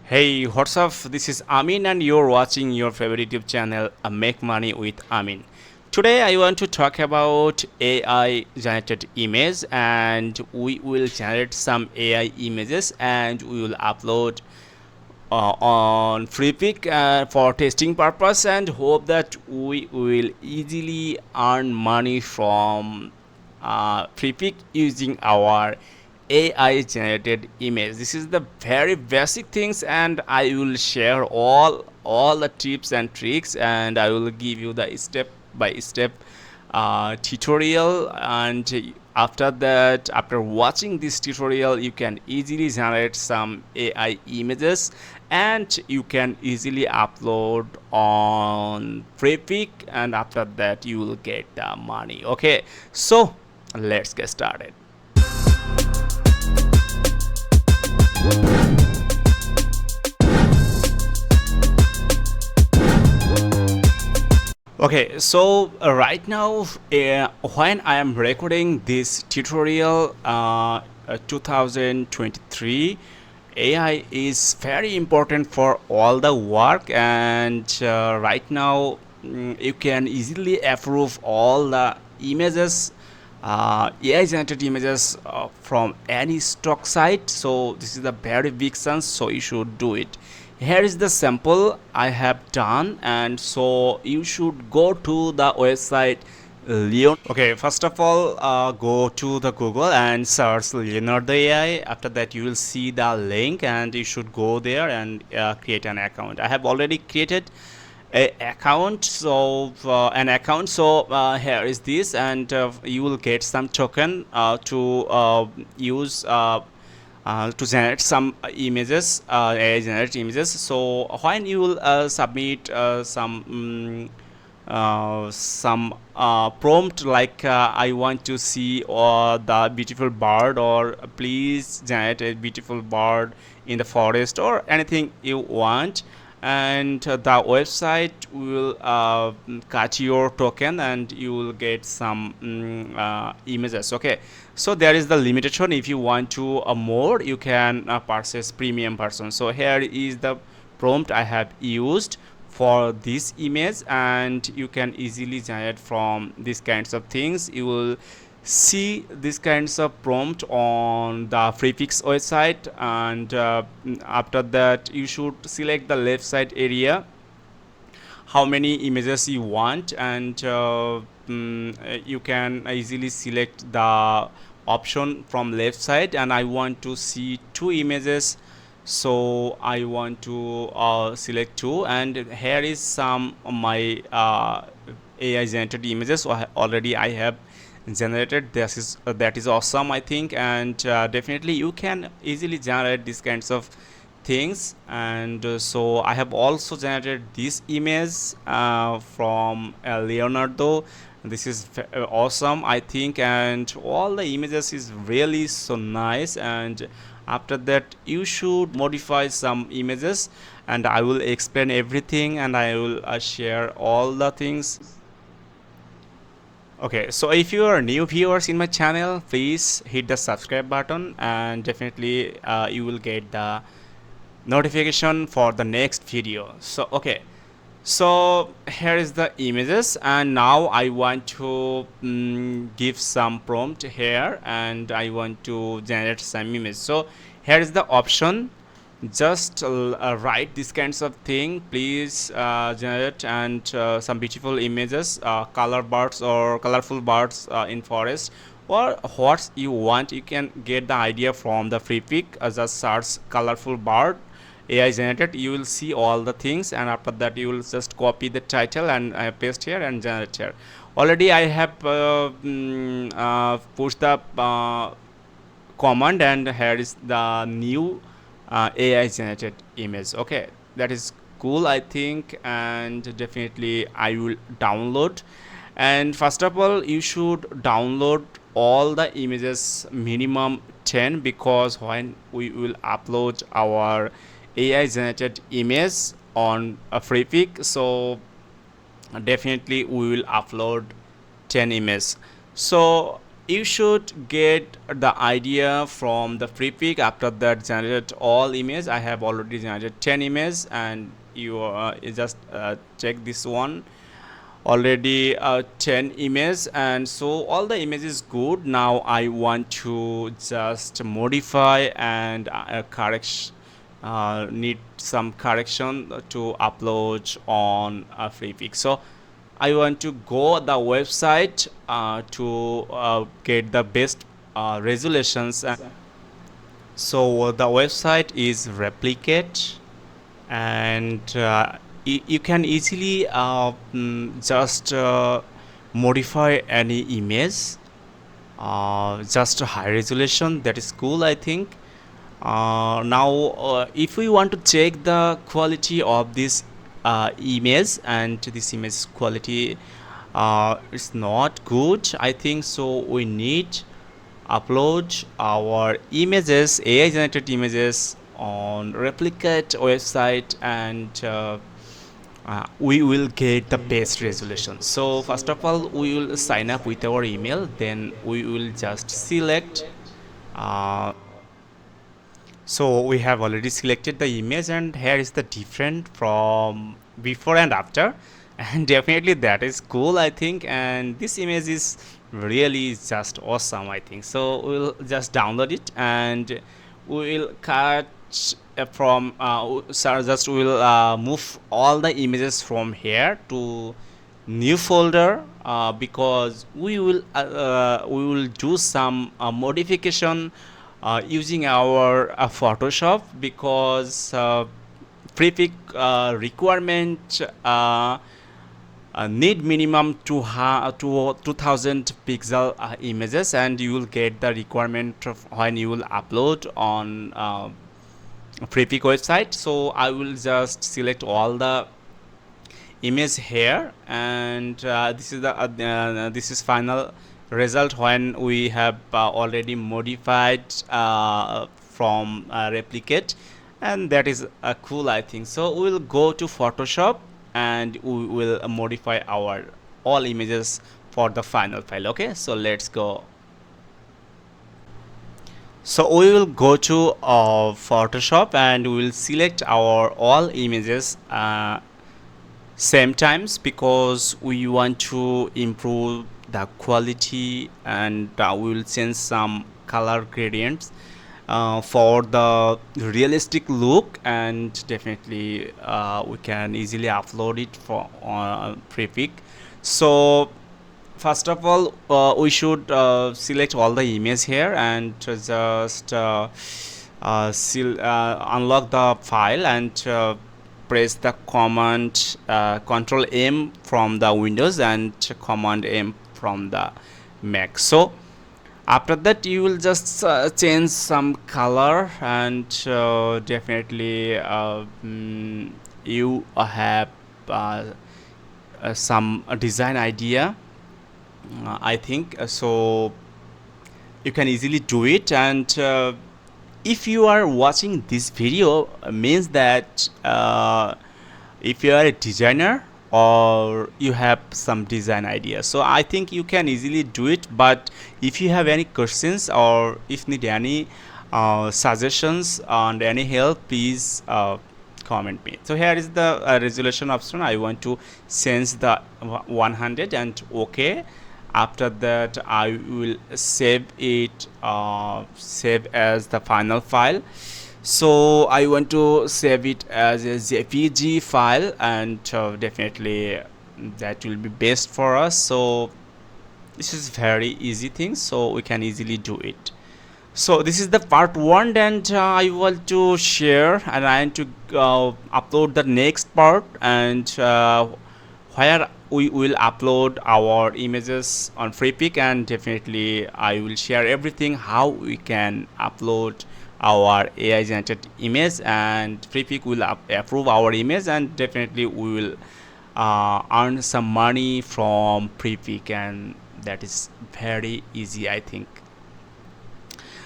Hey, what's up? This is Amin, and you're watching your favorite YouTube channel, Make Money with Amin. Today, I want to talk about AI generated image, and we will generate some AI images and we will upload on freepik for testing purpose, and hope that we will easily earn money from freepik using our AI generated image. This is the very basic things, and I will share all the tips and tricks, and I will give you the step by step tutorial. And after that, after watching this tutorial, you can easily generate some AI images and you can easily upload on freepik, and after that you will get the money. Okay, so let's get started. Okay, so right now, when I am recording this tutorial, 2023, AI is very important for all the work, and right now, you can easily approve all the images, AI generated images from any stock site. So this is a very big sense, so you should do it. Here is the sample I have done, and so you should go to the website Leon. Okay, first of all, go to the Google and search Leonardo AI. After that, you will see the link, and you should go there and create an account. I have already created a account, so here is this, and you will get some token to use to generate some images, AI generate images. So when you will submit some prompt like I want to see the beautiful bird, or please generate a beautiful bird in the forest, or anything you want, and the website will catch your token and you will get some images. Okay, so there is the limitation. If you want to more, you can purchase premium version. So here is the prompt I have used for this image, and you can easily generate from these kinds of things. You will see these kinds of prompt on the freepik website, and after that you should select the left side area how many images you want, and you can easily select the option from left side, and I want to see 2 images, so I want to select 2, and here is some of my AI generated images. So already I have generated this is that is awesome, I think, and definitely you can easily generate these kinds of things. And so I have also generated this image from Leonardo. This is awesome, I think, and all the images is really so nice. And after that you should modify some images, and I will explain everything, and I will share all the things. Okay, so if you are new viewers in my channel, please hit the subscribe button, and definitely you will get the notification for the next video. So okay, so here is the images, and now I want to give some prompt here, and I want to generate some image. So here is the option, just write these kinds of thing, please generate and some beautiful images, color birds or colorful birds in forest, or what you want. You can get the idea from the freepik. Just search colorful bird AI generated, you will see all the things, and after that you will just copy the title and paste here and generate here. Already I have pushed the command, and here is the new AI generated image. Okay, that is cool, I think, and definitely I will download. And first of all, you should download all the images, minimum 10, because when we will upload our AI generated image on a freepik, so definitely we will upload 10 images. So you should get the idea from the freepik. After that, generate all images. I have already generated 10 images, and you just check this one already 10 images, and so all the image is good. Now I want to just modify and correction, need some correction to upload on a freepik. So I want to go the website to get the best resolutions. So the website is replicate, and you can easily just modify any image, just a high resolution. That is cool, I think. Now if we want to check the quality of this image, and this image quality is not good, I think, so we need upload our images, AI generated images, on replicate website, and we will get the best resolution. So first of all, we will sign up with our email, then we will just select uh, so we have already selected the image, and here is the different from before and after, and definitely that is cool, I think, and this image is really just awesome, I think. So we'll just download it, and we will cut from so just we will move all the images from here to new folder, because we will do some modification using our Photoshop, because freepik requirement need minimum to 2000 pixel images, and you will get the requirement of when you will upload on freepik website. So I will just select all the image here, and this is final result when we have already modified from replicate, and that is cool, I think. So we will go to Photoshop, and we will modify our all images for the final file. Okay, so let's go. So we will go to Photoshop, and we will select our all images same times, because we want to improve the quality, and we will change some color gradients for the realistic look, and definitely we can easily upload it for freepik. So first of all, we should select all the image here, and just unlock the file, and press the command control M from the Windows, and command M from the Mac. So after that, you will just change some color, and definitely you have some design idea, I think. So you can easily do it, and if you are watching this video, means that if you are a designer or you have some design idea, so I think you can easily do it. But if you have any questions, or if need any suggestions and any help, please comment me. So here is the resolution option. I want to change the 100, and okay. After that, I will save it, save as the final file. So I want to save it as a JPG file, and definitely that will be best for us. So this is very easy thing, so we can easily do it. So this is the part one, and I want to share, and I want to upload the next part, and where we will upload our images on freepik, and definitely I will share everything how we can upload our AI generated image, and freepik will approve our image, and definitely we will earn some money from freepik, and that is very easy, I think.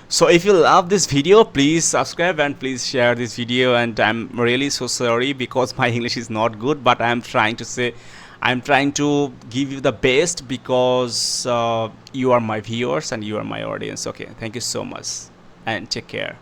So if you love this video, please subscribe and please share this video. And I'm really so sorry because my English is not good, but I'm trying to say I'm trying to give you the best because you are my viewers and you are my audience. Okay, thank you so much and take care.